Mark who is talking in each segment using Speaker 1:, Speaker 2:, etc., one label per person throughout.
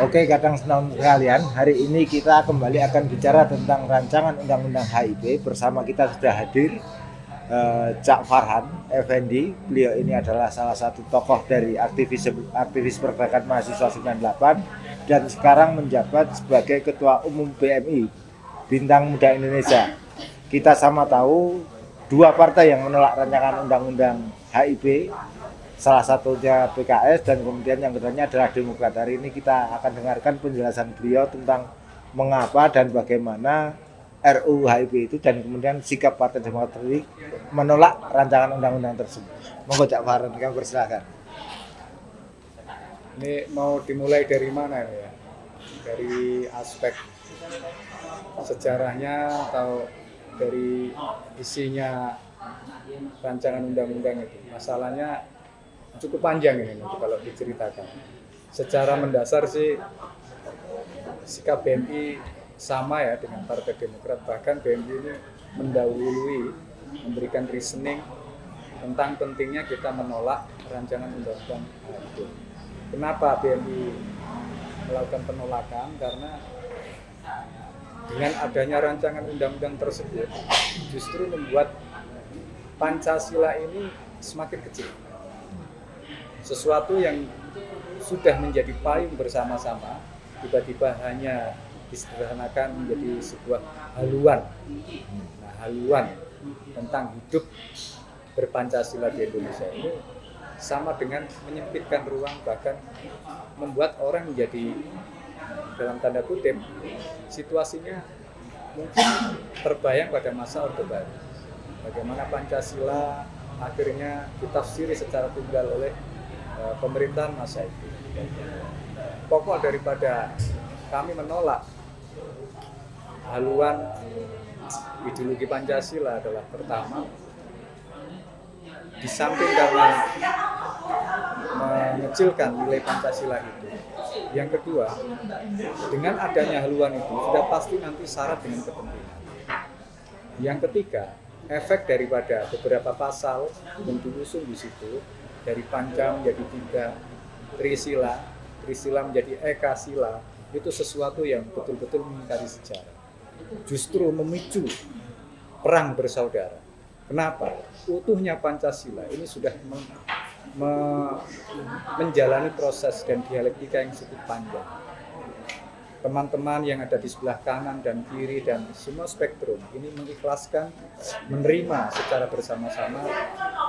Speaker 1: Oke, kadang senang sekalian. Hari ini kita kembali akan bicara tentang rancangan undang-undang HIP. Bersama kita sudah hadir Cak Farhan Effendi. Beliau ini adalah salah satu tokoh dari aktivis pergerakan mahasiswa 98 dan sekarang menjabat sebagai Ketua Umum BMI, Bintang Muda Indonesia. Kita sama tahu dua partai yang menolak rancangan undang-undang HIP, salah satunya PKS dan kemudian yang keduanya adalah Demokrat. Hari ini kita akan dengarkan penjelasan beliau tentang mengapa dan bagaimana RUU HIP itu dan kemudian sikap Partai Demokrat menolak rancangan undang-undang tersebut. Monggo Cak Farhan, kami persilakan.
Speaker 2: Ini mau dimulai dari mana ya? Dari aspek sejarahnya atau dari isinya rancangan undang-undang itu? Masalahnya cukup panjang ini nanti kalau diceritakan. Secara mendasar sih sikap BMI sama ya dengan Partai Demokrat, bahkan BMI ini mendahului memberikan reasoning tentang pentingnya kita menolak rancangan undang-undang itu. Kenapa BMI melakukan penolakan? Karena dengan adanya rancangan undang-undang tersebut justru membuat Pancasila ini semakin kecil. Sesuatu yang sudah menjadi payung bersama-sama tiba-tiba hanya disederhanakan menjadi sebuah haluan. Nah, haluan tentang hidup berpancasila di Indonesia ini sama dengan menyempitkan ruang, bahkan membuat orang menjadi dalam tanda kutip situasinya mungkin terbayang pada masa Orde Baru. Bagaimana Pancasila akhirnya ditafsiri secara tunggal oleh pemerintahan masa itu. Pokok daripada kami menolak haluan ideologi Pancasila adalah pertama, di samping karena mengecilkan nilai Pancasila itu. Yang kedua, dengan adanya haluan itu sudah pasti nanti syarat dengan kepentingan. Yang ketiga, efek daripada beberapa pasal yang diusung di situ, dari Panca menjadi 3, Trisila menjadi Ekasila, itu sesuatu yang betul-betul mengingkari sejarah. Justru memicu perang bersaudara. Kenapa? Utuhnya Pancasila ini sudah menjalani proses dan dialektika yang cukup panjang. Teman-teman yang ada di sebelah kanan dan kiri dan semua spektrum ini mengikhlaskan, menerima secara bersama-sama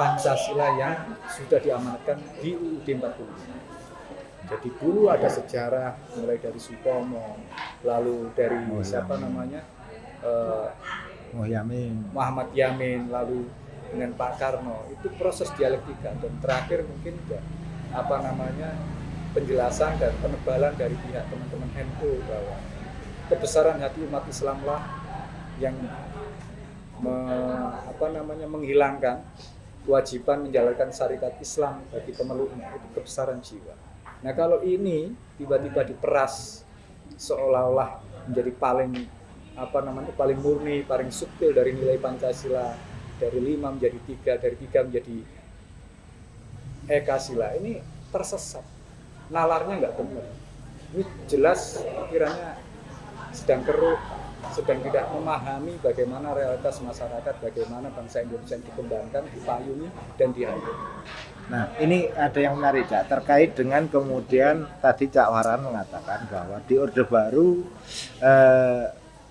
Speaker 2: Pancasila yang sudah diamanatkan di UUD 45. Jadi dulu ada sejarah mulai dari Sutomo, lalu dari Muhammad Yamin, lalu dengan Pak Karno. Itu proses dialektika dan terakhir mungkin penjelasan dan penebalan dari pihak teman-teman NU bahwa kebesaran hati umat Islamlah yang menghilangkan kewajiban menjalankan syariat Islam bagi pemeluknya, itu kebesaran jiwa. Nah, kalau ini tiba-tiba diperas seolah-olah menjadi paling murni, paling subtil dari nilai Pancasila, dari 5 menjadi 3, dari 3 menjadi Ekasila, ini tersesat. Nalarnya nggak benar. Ini jelas pikirannya sedang keruh, sedang tidak memahami bagaimana realitas masyarakat, bagaimana bangsa Indonesia dikembangkan, dipayungi, dan diayomi.
Speaker 1: Nah, ini ada yang menarik, Cak, terkait dengan kemudian tadi Cak Farhan mengatakan bahwa di Orde Baru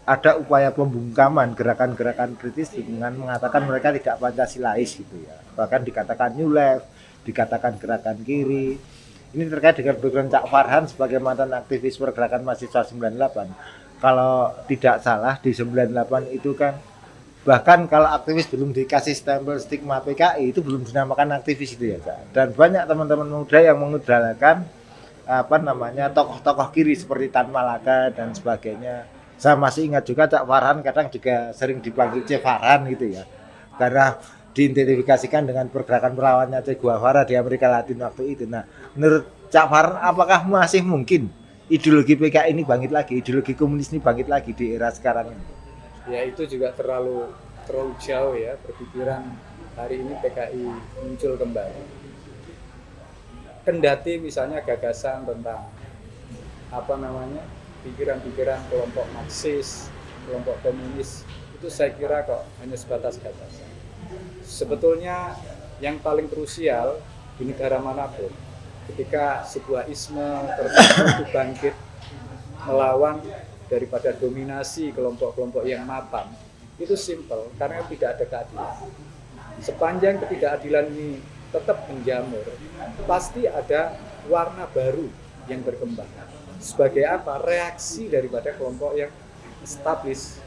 Speaker 1: ada upaya pembungkaman gerakan-gerakan kritis dengan mengatakan mereka tidak Pancasilais gitu ya. Bahkan dikatakan New Left, dikatakan gerakan kiri. Ini terkait dengan background Cak Farhan sebagai mantan aktivis pergerakan mahasiswa 98. Kalau tidak salah di 98 itu kan bahkan kalau aktivis belum dikasih stempel stigma PKI itu belum dinamakan aktivis itu ya, Cak. Dan banyak teman-teman muda yang mengidolakan tokoh-tokoh kiri seperti Tan Malaka dan sebagainya. Saya masih ingat juga Cak Farhan kadang juga sering dipanggil Che Farhan gitu ya. Karena diidentifikasikan dengan pergerakan perlawannya Che Guevara di Amerika Latin waktu itu. Nah, menurut Cak Farhan apakah masih mungkin ideologi PKI ini bangkit lagi, ideologi komunis ini bangkit lagi di era sekarang ini?
Speaker 2: Ya, itu juga terlalu jauh ya berpikiran hari ini PKI muncul kembali. Kendati misalnya gagasan tentang pikiran-pikiran kelompok Marxis, kelompok komunis itu saya kira kok hanya sebatas gagasan. Sebetulnya yang paling krusial di negara manapun ketika sebuah isme tertentu itu bangkit melawan daripada dominasi kelompok-kelompok yang mapan, itu simpel karena tidak ada keadilan. Sepanjang ketidakadilan ini tetap menjamur, pasti ada warna baru yang berkembang. Sebagai apa? Reaksi daripada kelompok yang establis,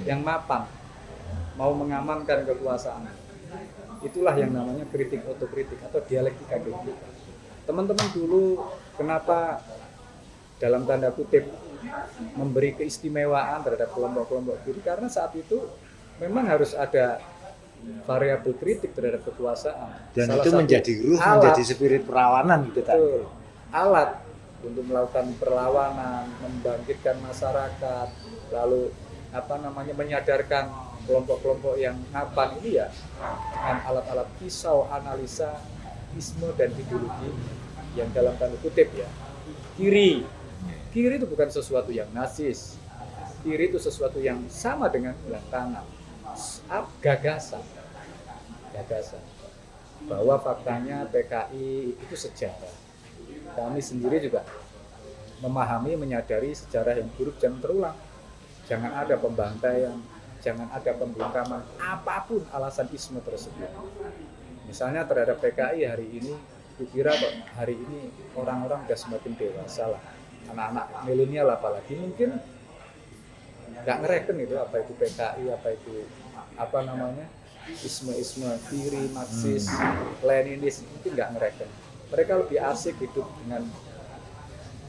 Speaker 2: yang mapan, mau mengamankan kekuasaan. Itulah yang namanya kritik otokritik atau dialektika dialektika. Teman-teman dulu kenapa dalam tanda kutip memberi keistimewaan terhadap kelompok-kelompok kiri? Karena saat itu memang harus ada variabel kritik terhadap kekuasaan.
Speaker 1: Dan itu menjadi ruh, menjadi spirit perlawanan gitu tadi.
Speaker 2: Alat untuk melakukan perlawanan, membangkitkan masyarakat, lalu menyadarkan kelompok-kelompok yang mapan ini ya dengan alat-alat pisau, analisa, isme dan ideologi yang dalam tanda kutip ya kiri. Kiri itu bukan sesuatu yang nasis. Kiri itu sesuatu yang sama dengan belah kanan. Gagasan bahwa faktanya PKI itu sejarah. Kami sendiri juga memahami, menyadari sejarah yang buruk jangan terulang. Jangan ada pembantaian, jangan ada pembungkaman, apapun alasan isme tersebut. Misalnya terhadap PKI hari ini, kukira kok hari ini orang-orang sudah semakin dewasa lah. Anak-anak milenial apalagi mungkin nggak ngereken itu apa itu PKI, apa itu isme-isme kiri, Marxis, Leninis, itu nggak ngereken. Mereka lebih asik hidup dengan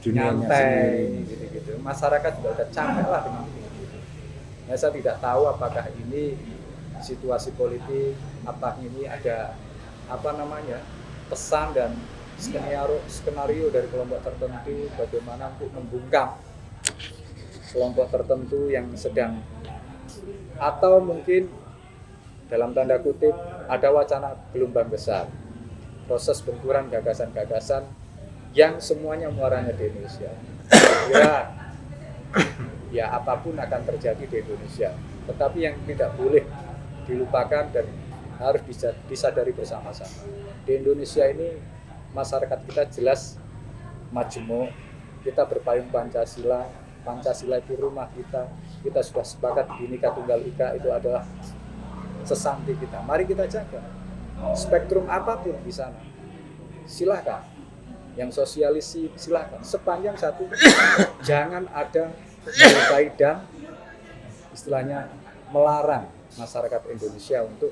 Speaker 2: nyantai gitu-gitu. Masyarakat juga udah capek lah dengan itu. Nah, saya tidak tahu apakah ini situasi politik, apa ini ada pesan dan skenario dari kelompok tertentu bagaimana untuk membungkam kelompok tertentu yang sedang, atau mungkin dalam tanda kutip ada wacana gelombang besar, proses benturan gagasan-gagasan yang semuanya muaranya di Indonesia. Ya apapun akan terjadi di Indonesia, tetapi yang tidak boleh dilupakan dan harus disadari bersama-sama. Di Indonesia ini masyarakat kita jelas majemuk, kita berpayung Pancasila, Pancasila itu rumah kita sudah sepakat Bhinneka Tunggal Ika itu adalah sesanti kita. Mari kita jaga spektrum apapun di sana. Silakan. Yang sosialis silakan. Sepanjang satu jangan ada melukai dan istilahnya melarang masyarakat Indonesia untuk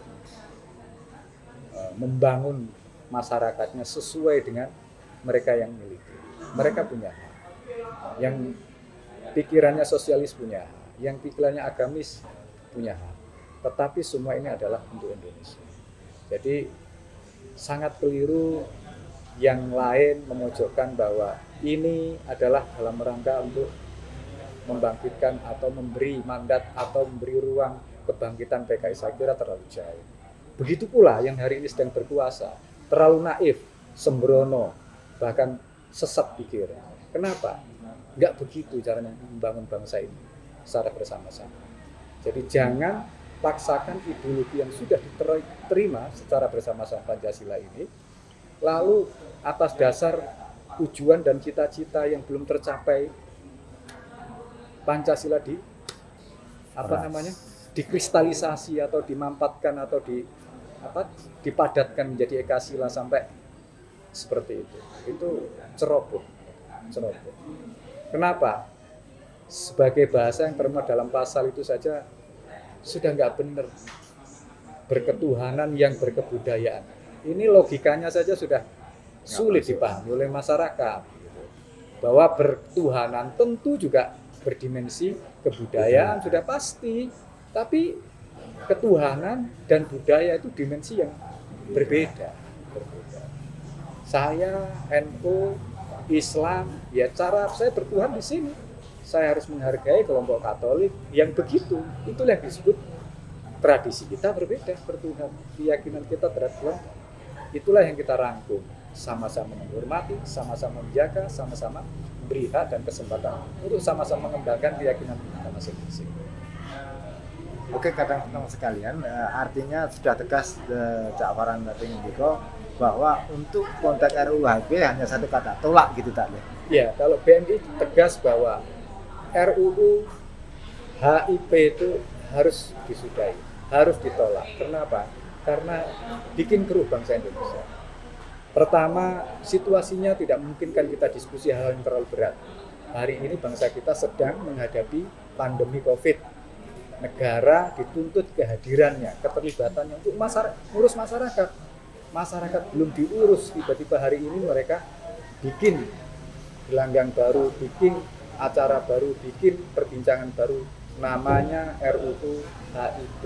Speaker 2: membangun masyarakatnya sesuai dengan mereka yang miliki. Mereka punya hak. Yang pikirannya sosialis punya hak. Yang pikirannya agamis punya hak. Tetapi semua ini adalah untuk Indonesia. Jadi sangat keliru yang lain memojokkan bahwa ini adalah dalam rangka untuk membangkitkan atau memberi mandat atau memberi ruang kebangkitan PKI. Saya kira terlalu jauh. Begitu pula yang hari ini sedang berkuasa, terlalu naif, sembrono, bahkan sesat pikir. Kenapa? Enggak begitu caranya membangun bangsa ini secara bersama-sama. Jadi jangan paksakan ideologi yang sudah diterima secara bersama-sama Pancasila ini, lalu atas dasar tujuan dan cita-cita yang belum tercapai Pancasila dikristalisasi atau dimampatkan atau dipadatkan menjadi Ekasila sampai seperti itu. Itu ceroboh. Kenapa? Sebagai bahasa yang termuat dalam pasal itu saja sudah nggak benar. Berketuhanan yang berkebudayaan. Ini logikanya saja sudah sulit dipahami oleh masyarakat. Bahwa berketuhanan tentu juga berdimensi kebudayaan sudah pasti. Tapi ketuhanan dan budaya itu dimensi yang berbeda. Saya NU, Islam, ya cara saya bertuhan di sini. Saya harus menghargai kelompok Katolik yang begitu. Itulah yang disebut tradisi kita berbeda bertuhan. Keyakinan kita terhadap Tuhan. Itulah yang kita rangkum. Sama-sama menghormati, sama-sama menjaga, sama-sama beri hak dan kesempatan untuk sama-sama mengembangkan keyakinan kita masing-masing.
Speaker 1: Oke, kadang-kadang sekalian, artinya sudah tegas Cak Farhan tadi Ndiko bahwa untuk konteks RUU HIP hanya satu kata, tolak gitu tak ya?
Speaker 2: Ya, kalau BMI tegas bahwa RUU HIP itu harus disudahi, harus ditolak. Kenapa? Karena bikin keruh bangsa Indonesia. Pertama, situasinya tidak memungkinkan kita diskusi hal yang terlalu berat. Hari ini bangsa kita sedang menghadapi pandemi COVID. Negara dituntut kehadirannya, keterlibatannya untuk ngurus masyarakat. Masyarakat belum diurus, tiba-tiba hari ini mereka bikin gelanggang baru, bikin acara baru, bikin perbincangan baru, namanya RUU HIP.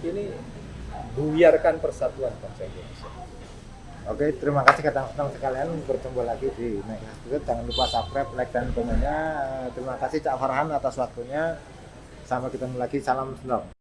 Speaker 2: Ini buyarkan persatuan bangsa Indonesia.
Speaker 1: Oke, terima kasih kadang-kadang sekalian, berjumpa lagi di Naik Hasbut. Jangan lupa subscribe, like, dan komennya. Terima kasih Cak Farhan atas waktunya. Sampai ketemu lagi, salam Shalom.